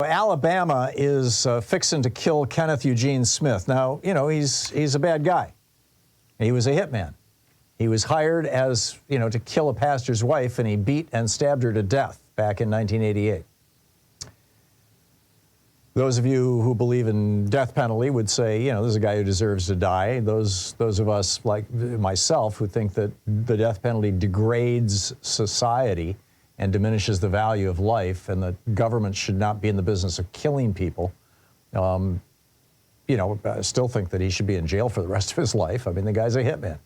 Alabama is fixing to kill Kenneth Eugene Smith. Now, you know, he's a bad guy. He was a hitman. He was hired as, you know, to kill a pastor's wife, and he beat and stabbed her to death back in 1988. Those of you who believe in death penalty would say, you know, this is a guy who deserves to die. Those of us like myself who think that the death penalty degrades society and diminishes the value of life, and that government should not be in the business of killing people, you know, I still think that he should be in jail for the rest of his life. I mean, the guy's a hitman.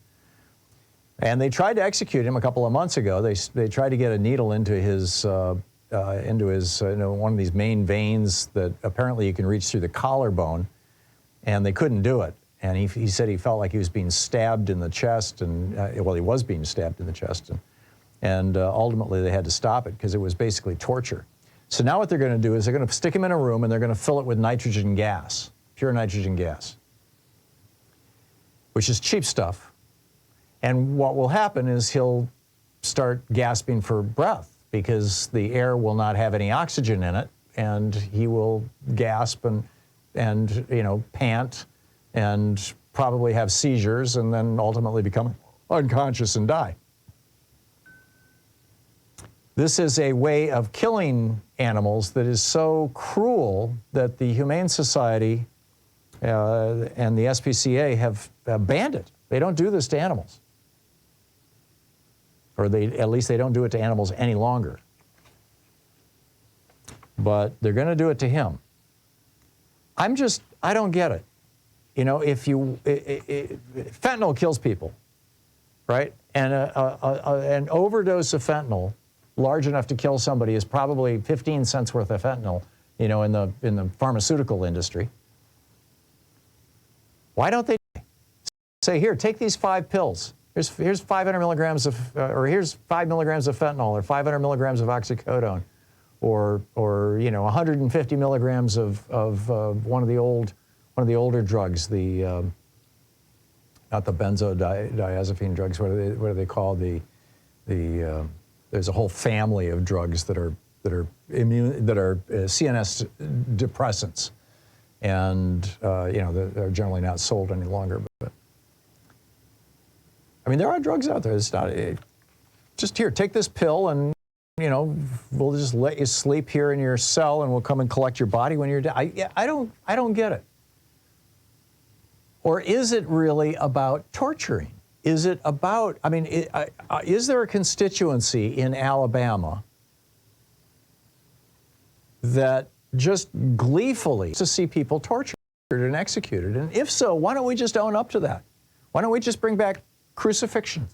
And they tried to execute him a couple of months ago. They tried to get a needle into his you know, one of these main veins that apparently you can reach through the collarbone, and they couldn't do it. And he said he felt like he was being stabbed in the chest, and well, he was being stabbed in the chest, and ultimately they had to stop it because it was basically torture. So now what they're going to do is they're going to stick him in a room and they're going to fill it with nitrogen gas, pure nitrogen gas, which is cheap stuff. And what will happen is he'll start gasping for breath because the air will not have any oxygen in it, and he will gasp and you know, pant and probably have seizures and then ultimately become unconscious and die. This is a way of killing animals that is so cruel that the Humane Society and the SPCA have banned it. They don't do this to animals. Or at least they don't do it to animals any longer. But they're going to do it to him. I don't get it. You know, if fentanyl kills people, right? And an overdose of fentanyl large enough to kill somebody is probably 15 cents worth of fentanyl, you know, in the pharmaceutical industry. Why don't they say, here, take these 5 pills. Here's 500 milligrams of, or here's 5 milligrams of fentanyl, or 500 milligrams of oxycodone, or you know, 150 milligrams of one of the older drugs, the not the benzodiazepine drugs. What are they called? There's a whole family of drugs that are CNS depressants, and you know, they're generally not sold any longer. But I mean, there are drugs out there. It's not just here. Take this pill, and you know, we'll just let you sleep here in your cell, and we'll come and collect your body when you're dead. I don't get it. Or is it really about torturing? Is it about, I mean, is there a constituency in Alabama that just gleefully to see people tortured and executed? And if so, why don't we just own up to that? Why don't we just bring back crucifixion?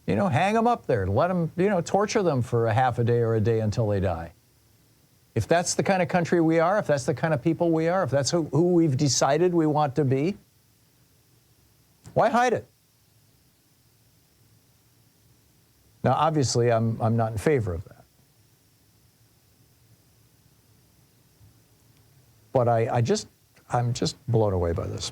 You know, hang them up there, let them, you know, torture them for a half a day or a day until they die. If that's the kind of country we are, if that's the kind of people we are, if that's who we've decided we want to be, why hide it? Now, obviously, I'm not in favor of that. But I'm just blown away by this.